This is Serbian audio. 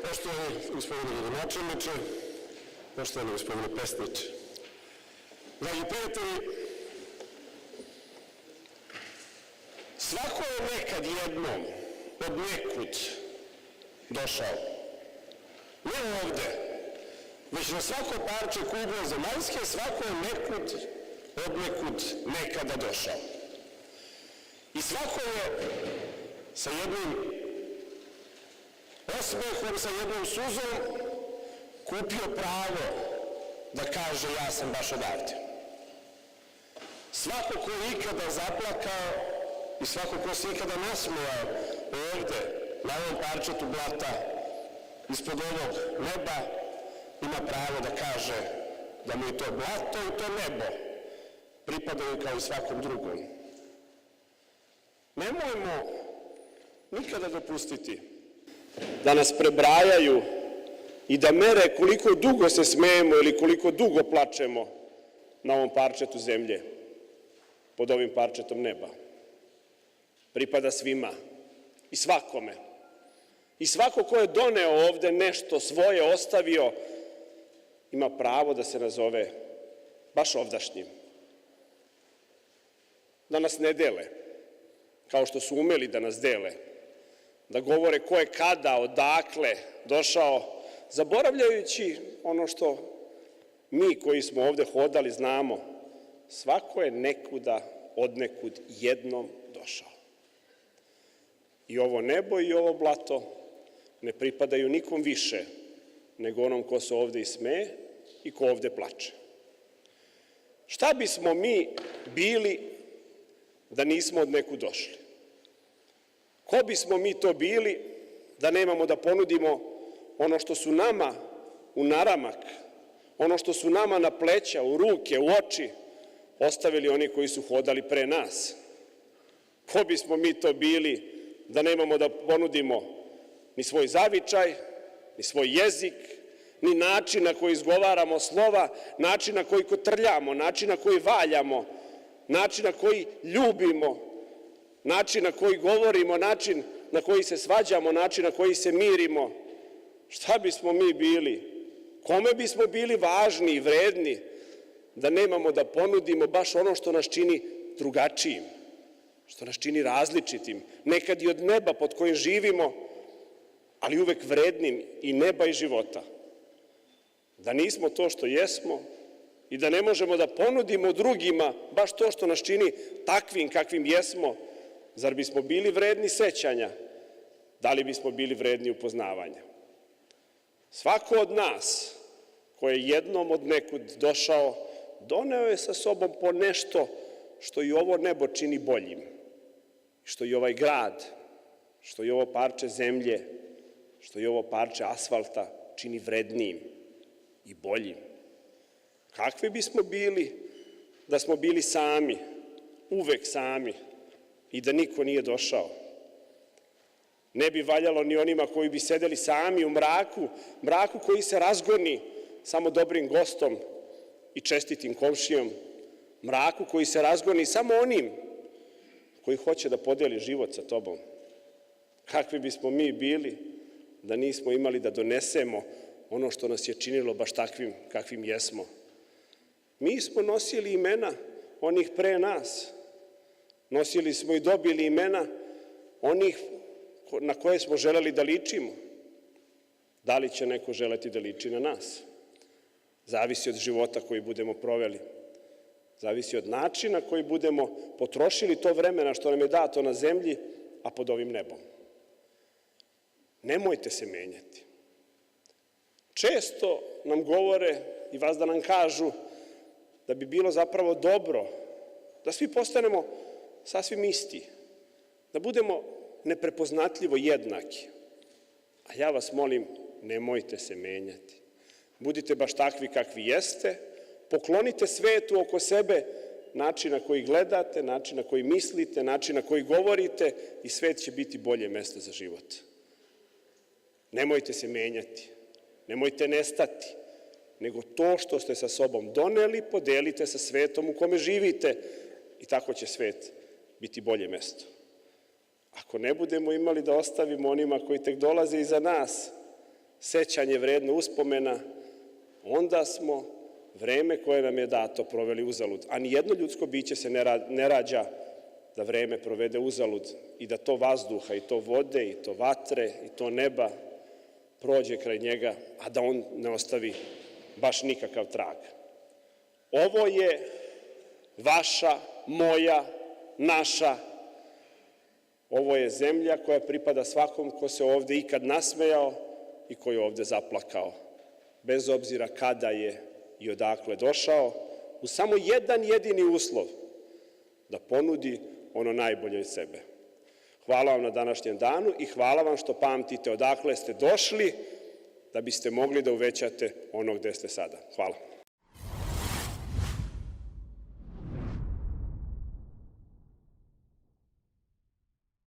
Poštovani gospodine gradonačelniče, poštovani gospodine Pesniče, dragi prijatelji, svako je nekad jednom od nekud došao. Ne ovde, već na svako parče kugle zemaljske, svako je nekud, od nekud nekada došao. I svako je sa jednim osmehom, sa jednom suzom kupio pravo da kaže ja sam baš odavde. Svako ko je ikada zaplakao i svako ko se ikada nasmejao ovde, na ovom parčetu blata, ispod ovog neba, ima pravo da kaže da mu i to blato i to nebo pripadaju kao i svakom drugom. Nemojmo nikada dopustiti da nas prebrajaju i da mere koliko dugo se smejemo ili koliko dugo plačemo na ovom parčetu zemlje, pod ovim parčetom neba. Pripada svima i svakome. I svako ko je doneo ovde nešto svoje, ostavio, ima pravo da se nazove baš ovdašnjim. Da nas ne dele, kao što su umeli da nas dele, da govore ko je kada, odakle došao, zaboravljajući ono što mi koji smo ovde hodali znamo, svako je nekuda, odnekud jednom došao. I ovo nebo i ovo blato ne pripadaju nikom više nego onom ko se ovde i smeje i ko ovde plače. Šta bismo mi bili da nismo od nekud došli? Ko bismo mi to bili da nemamo da ponudimo ono što su nama u naramak, ono što su nama na pleća, u ruke, u oči ostavili oni koji su hodali pre nas? Ko bismo mi to bili da nemamo da ponudimo ni svoj zavičaj, ni svoj jezik, ni način na koji izgovaramo slova, način na koji kotrljamo, način na koji valjamo, način na koji ljubimo, način na koji govorimo, način na koji se svađamo, način na koji se mirimo? Šta bismo mi bili? Kome bismo bili važni i vredni da nemamo da ponudimo baš ono što nas čini drugačijim, što nas čini različitim, nekad i od neba pod kojim živimo, ali uvek vrednim i neba i života? Da nismo to što jesmo i da ne možemo da ponudimo drugima baš to što nas čini takvim kakvim jesmo, zar bismo bili vredni sećanja? Da li bismo bili vredni upoznavanja? Svako od nas ko je jednom od nekud došao, doneo je sa sobom po nešto što i ovo nebo čini boljim, što i ovaj grad, što i ovo parče zemlje, što i ovo parče asfalta čini vrednijim i boljim. Kakvi bismo bili da smo bili sami, uvek sami, i da niko nije došao? Ne bi valjalo ni onima koji bi sedeli sami u mraku koji se razgoni samo dobrim gostom i čestitim komšijom, mraku koji se razgoni samo onim koji hoće da podeli život sa tobom. Kakvi bismo mi bili da nismo imali da donesemo ono što nas je činilo baš takvim kakvim jesmo? Mi smo nosili imena onih pre nas, nosili smo i dobili imena onih na koje smo želeli da ličimo. Da li će neko želeti da liči na nas? Zavisi od života koji budemo proveli. Zavisi od načina koji budemo potrošili to vremena što nam je dato na zemlji, a pod ovim nebom. Nemojte se menjati. Često nam govore i vas da nam kažu da bi bilo zapravo dobro da svi postanemo sasvim isti, da budemo neprepoznatljivo jednaki. A ja vas molim, nemojte se menjati. Budite baš takvi kakvi jeste, poklonite svetu oko sebe način na koji gledate, način na koji mislite, način na koji govorite i svet će biti bolje mesto za život. Nemojte se menjati, nemojte nestati, nego to što ste sa sobom doneli, podelite sa svetom u kome živite i tako će svet biti bolje mesto. Ako ne budemo imali da ostavimo onima koji tek dolaze iza nas, sećanje vredno uspomena, onda smo vreme koje nam je dato proveli uzalud. A nijedno ljudsko biće se ne rađa da vreme provede uzalud i da to vazduha, i to vode, i to vatre, i to neba prođe kraj njega, a da on ne ostavi baš nikakav trag. Ovo je vaša, moja, naša. Ovo je zemlja koja pripada svakom ko se ovde ikad nasmejao i ko je ovde zaplakao, bez obzira kada je i odakle došao, uz samo jedan jedini uslov, da ponudi ono najbolje od sebe. Hvala vam na današnjem danu i hvala vam što pamtite odakle ste došli, da biste mogli da uvećate ono gde ste sada. Hvala.